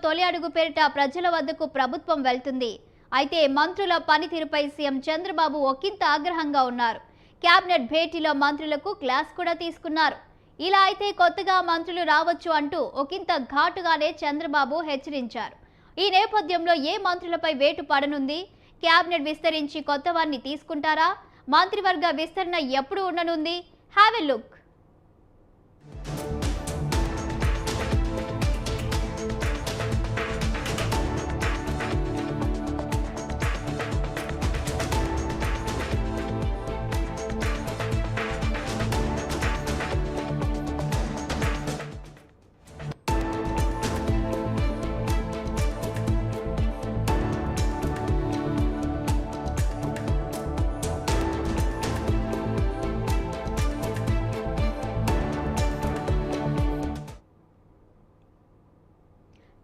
తొలి అడుగు పేరిట ప్రజల వద్దకు ప్రభుత్వం వెళ్తుంది. అయితే మంత్రుల పనితీరుపై సీఎం చంద్రబాబు ఒకంత ఆగ్రహంగా ఉన్నారు. కేబినెట్ భేటీలో మంత్రులకు క్లాస్ కూడా తీసుకున్నారు. ఇలా అయితే కొత్తగా మంత్రులు రావచ్చు అంటూ ఒకంత ఘాటుగానే చంద్రబాబు హెచ్చరించారు. ఈ నేపథ్యంలో ఏ మంత్రులపై వేటు పడనుంది? కేబినెట్ విస్తరించి కొత్త వారిని తీసుకుంటారా? మంత్రివర్గ విస్తరణ ఎప్పుడు ఉండనుంది? Have a look.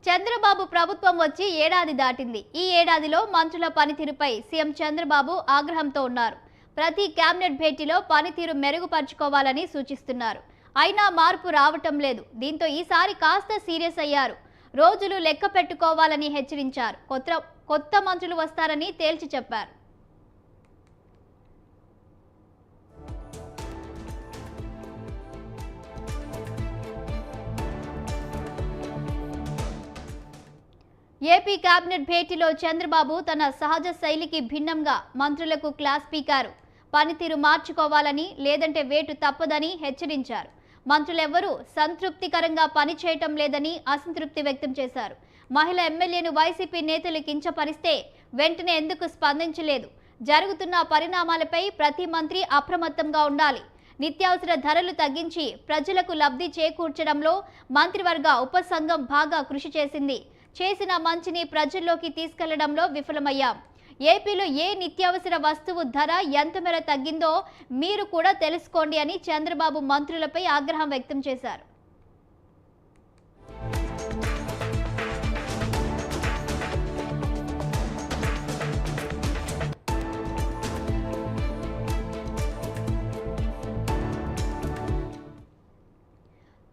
చంద్రబాబు ప్రభుత్వం వచ్చి ఏడాది దాటింది. ఈ ఏడాదిలో మంత్రుల పనితీరుపై సీఎం చంద్రబాబు ఆగ్రహంతో ఉన్నారు. ప్రతి కేబినెట్ భేటీలో పనితీరు మెరుగుపరుచుకోవాలని సూచిస్తున్నారు. అయినా మార్పు రావటం లేదు. దీంతో ఈసారి కాస్త సీరియస్ అయ్యారు. రోజులు లెక్క పెట్టుకోవాలని హెచ్చరించారు. కొత్త మంత్రులు వస్తారని తేల్చి చెప్పారు. ఏపీ కేబినెట్ భేటీలో చంద్రబాబు తన సహజ శైలికి భిన్నంగా మంత్రులకు క్లాస్ పీకారు. పనితీరు మార్చుకోవాలని, లేదంటే వేటు తప్పదని హెచ్చరించారు. మంత్రులెవ్వరూ సంతృప్తికరంగా పనిచేయటం లేదని అసంతృప్తి వ్యక్తం చేశారు. మహిళా ఎమ్మెల్యేను వైసీపీ నేతలు కించపరిస్తే వెంటనే ఎందుకు స్పందించలేదు? జరుగుతున్న పరిణామాలపై ప్రతి మంత్రి అప్రమత్తంగా ఉండాలి. నిత్యావసర ధరలు తగ్గించి ప్రజలకు లబ్ధి చేకూర్చడంలో మంత్రివర్గ ఉపసంఘం బాగా కృషి చేసింది. చేసిన మంచిని ప్రజల్లోకి తీసుకెళ్లడంలో విఫలమయ్యాం. ఏపీలో ఏ నిత్యావసర వస్తువు ధర ఎంత మేర తగ్గిందో మీరు కూడా తెలుసుకోండి అని చంద్రబాబు మంత్రులపై ఆగ్రహం వ్యక్తం చేశారు.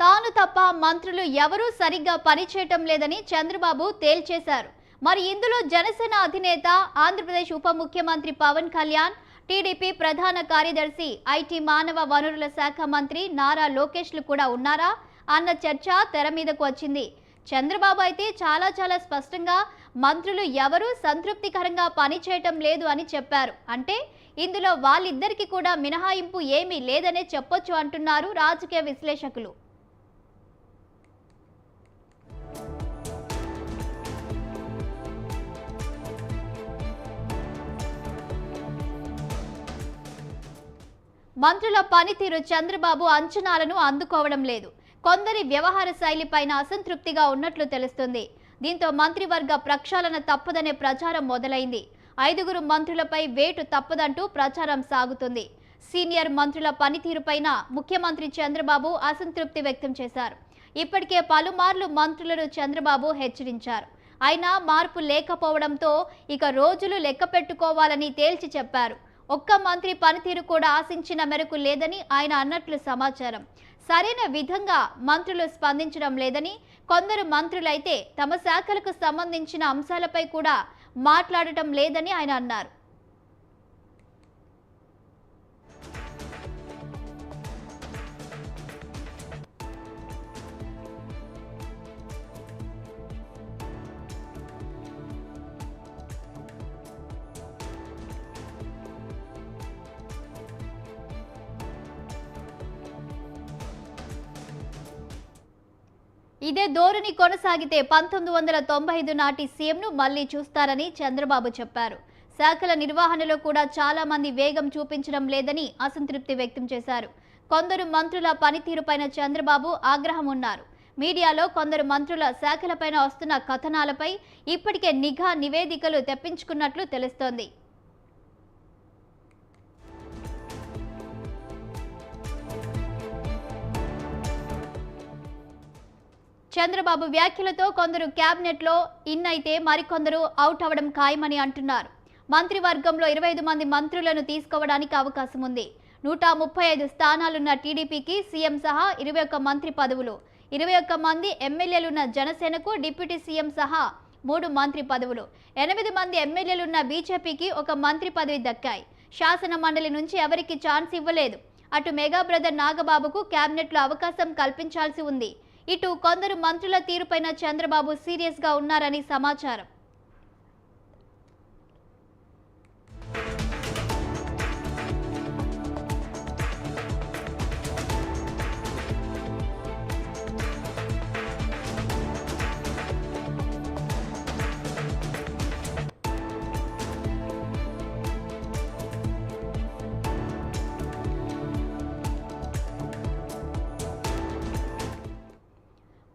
తాను తప్ప మంత్రులు ఎవరూ సరిగ్గా పనిచేయటం లేదని చంద్రబాబు తేల్చేశారు. మరి ఇందులో జనసేన అధినేత, ఆంధ్రప్రదేశ్ ఉప ముఖ్యమంత్రి పవన్ కళ్యాణ్, టీడీపీ ప్రధాన కార్యదర్శి, ఐటీ మానవ వనరుల శాఖ మంత్రి నారా లోకేష్లు కూడా ఉన్నారా అన్న చర్చ తెర మీదకు వచ్చింది. చంద్రబాబు అయితే చాలా స్పష్టంగా మంత్రులు ఎవరూ సంతృప్తికరంగా పనిచేయటం లేదు అని చెప్పారు. అంటే ఇందులో వాళ్ళిద్దరికీ కూడా మినహాయింపు ఏమీ లేదనే చెప్పొచ్చు అంటున్నారు రాజకీయ విశ్లేషకులు. మంత్రుల పనితీరు చంద్రబాబు అంచనాలను అందుకోవడం లేదు. కొందరి వ్యవహార శైలిపైన అసంతృప్తిగా ఉన్నట్లు తెలుస్తుంది. దీంతో మంత్రివర్గ ప్రక్షాళన తప్పదనే ప్రచారం మొదలైంది. 5 మంత్రులపై వేటు తప్పదంటూ ప్రచారం సాగుతుంది. సీనియర్ మంత్రుల పనితీరుపైన ముఖ్యమంత్రి చంద్రబాబు అసంతృప్తి వ్యక్తం చేశారు. ఇప్పటికే పలుమార్లు మంత్రులను చంద్రబాబు హెచ్చరించారు. అయినా మార్పు లేకపోవడంతో ఇక రోజులు లెక్క పెట్టుకోవాలని తేల్చి చెప్పారు. ఒక్క మంత్రి పనితీరు కూడా ఆశించిన మేరకు లేదని ఆయన అన్నట్లు సమాచారం. సరైన విధంగా మంత్రులు స్పందించడం లేదని, కొందరు మంత్రులైతే తమ శాఖలకు సంబంధించిన అంశాలపై కూడా మాట్లాడటం లేదని ఆయన అన్నారు. ఇదే ధోరణి కొనసాగితే 1995 నాటి సీఎంను మళ్లీ చూస్తారని చంద్రబాబు చెప్పారు. శాఖల నిర్వహణలో కూడా చాలా మంది వేగం చూపించడం లేదని అసంతృప్తి వ్యక్తం చేశారు. కొందరు మంత్రుల పనితీరుపైన చంద్రబాబు ఆగ్రహం ఉన్నారు. మీడియాలో కొందరు మంత్రుల శాఖలపైన వస్తున్న కథనాలపై ఇప్పటికే నిఘా నివేదికలు తెప్పించుకున్నట్లు తెలుస్తోంది. చంద్రబాబు వ్యాఖ్యలతో కొందరు క్యాబినెట్లో ఇన్ అయితే మరికొందరు అవుట్ అవ్వడం ఖాయమని అంటున్నారు. మంత్రివర్గంలో 25 మంది మంత్రులను తీసుకోవడానికి అవకాశం ఉంది. 135 స్థానాలున్న టీడీపీకి సీఎం సహా 21 మంత్రి పదవులు, 21 మంది ఎమ్మెల్యేలున్న జనసేనకు డిప్యూటీ సీఎం సహా 3 మంత్రి పదవులు, 8 మంది ఎమ్మెల్యేలున్న బీజేపీకి 1 మంత్రి పదవి దక్కాయి. శాసన మండలి నుంచి ఎవరికి ఛాన్స్ ఇవ్వలేదు. అటు మెగా బ్రదర్ నాగబాబుకు క్యాబినెట్లో అవకాశం కల్పించాల్సి ఉంది. ఇటు కొందరు మంత్రుల తీరుపైన చంద్రబాబు సీరియస్గా ఉన్నారని సమాచారం.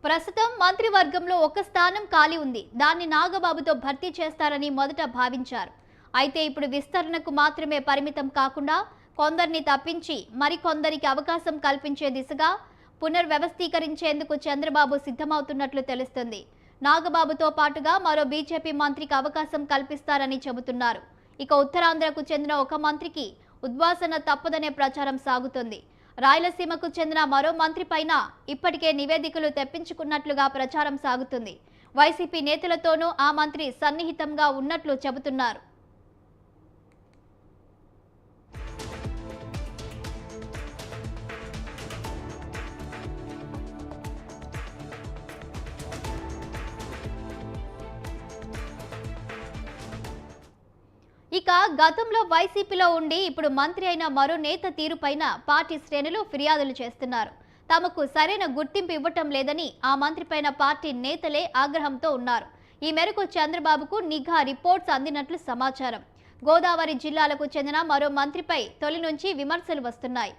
ప్రస్తుతం మంత్రివర్గంలో ఒక స్థానం ఖాళీ ఉంది. దాన్ని నాగబాబుతో భర్తీ చేస్తారని మొదట భావించారు. అయితే ఇప్పుడు విస్తరణకు మాత్రమే పరిమితం కాకుండా కొందరిని తప్పించి మరికొందరికి అవకాశం కల్పించే దిశగా పునర్వ్యవస్థీకరించేందుకు చంద్రబాబు సిద్ధమవుతున్నట్లు తెలుస్తుంది. నాగబాబుతో పాటుగా మరో బీజేపీ మంత్రికి అవకాశం కల్పిస్తారని చెబుతున్నారు. ఇక ఉత్తరాంధ్రకు చెందిన ఒక మంత్రికి ఉద్వాసన తప్పదనే ప్రచారం సాగుతోంది. రాయలసీమకు చెందిన మరో మంత్రి పైన ఇప్పటికే నివేదికలు తెప్పించుకున్నట్లుగా ప్రచారం సాగుతుంది. వైసీపీ నేతలతోనూ ఆ మంత్రి సన్నిహితంగా ఉన్నట్లు చెబుతున్నారు. ఇక గతంలో వైసీపీలో ఉండి ఇప్పుడు మంత్రి అయిన మరో నేత తీరుపైన పార్టీ శ్రేణులు ఫిర్యాదులు చేస్తున్నారు. తమకు సరైన గుర్తింపు ఇవ్వటం లేదని ఆ మంత్రిపైన పార్టీ నేతలే ఆగ్రహంతో ఉన్నారు. ఈ మేరకు చంద్రబాబుకు నిఘా రిపోర్ట్స్ అందినట్లు సమాచారం. గోదావరి జిల్లాలకు చెందిన మరో మంత్రిపై తొలి నుంచి విమర్శలు వస్తున్నాయి.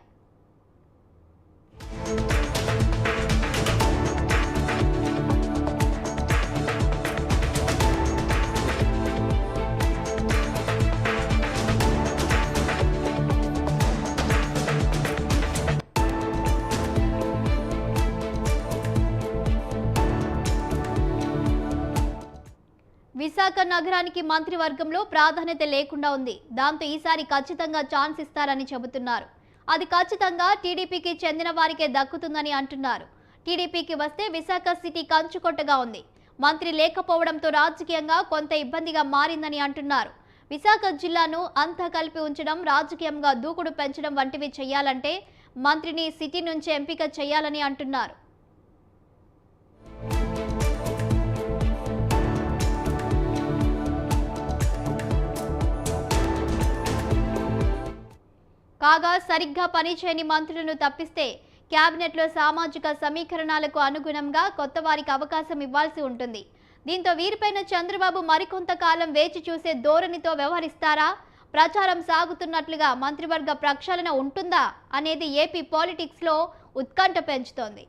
విశాఖ నగరానికి మంత్రివర్గంలో ప్రాధాన్యత లేకుండా ఉంది. దాంతో ఈసారి ఖచ్చితంగా ఛాన్స్ ఇస్తారని చెబుతున్నారు. అది ఖచ్చితంగా టీడీపీకి చెందిన వారికే దక్కుతుందని అంటున్నారు. టీడీపీకి వస్తే విశాఖ సిటీ కంచుకొట్టగా ఉంది. మంత్రి లేకపోవడంతో రాజకీయంగా కొంత ఇబ్బందిగా మారిందని అంటున్నారు. విశాఖ జిల్లాను అంతా కలిపి ఉంచడం, రాజకీయంగా దూకుడు పెంచడం వంటివి చేయాలంటే మంత్రిని సిటీ నుంచి ఎంపిక చేయాలని అంటున్నారు. కాగా సరిగ్గా పనిచేయని మంత్రులను తప్పిస్తే క్యాబినెట్లో సామాజిక సమీకరణాలకు అనుగుణంగా కొత్త వారికి అవకాశం ఇవ్వాల్సి ఉంటుంది. దీంతో వీరిపైన చంద్రబాబు మరికొంతకాలం వేచి చూసే ధోరణితో వ్యవహరిస్తారా? ప్రచారం సాగుతున్నట్లుగా మంత్రివర్గ ప్రక్షాళన ఉంటుందా అనేది ఏపీ పాలిటిక్స్లో ఉత్కంఠ పెంచుతోంది.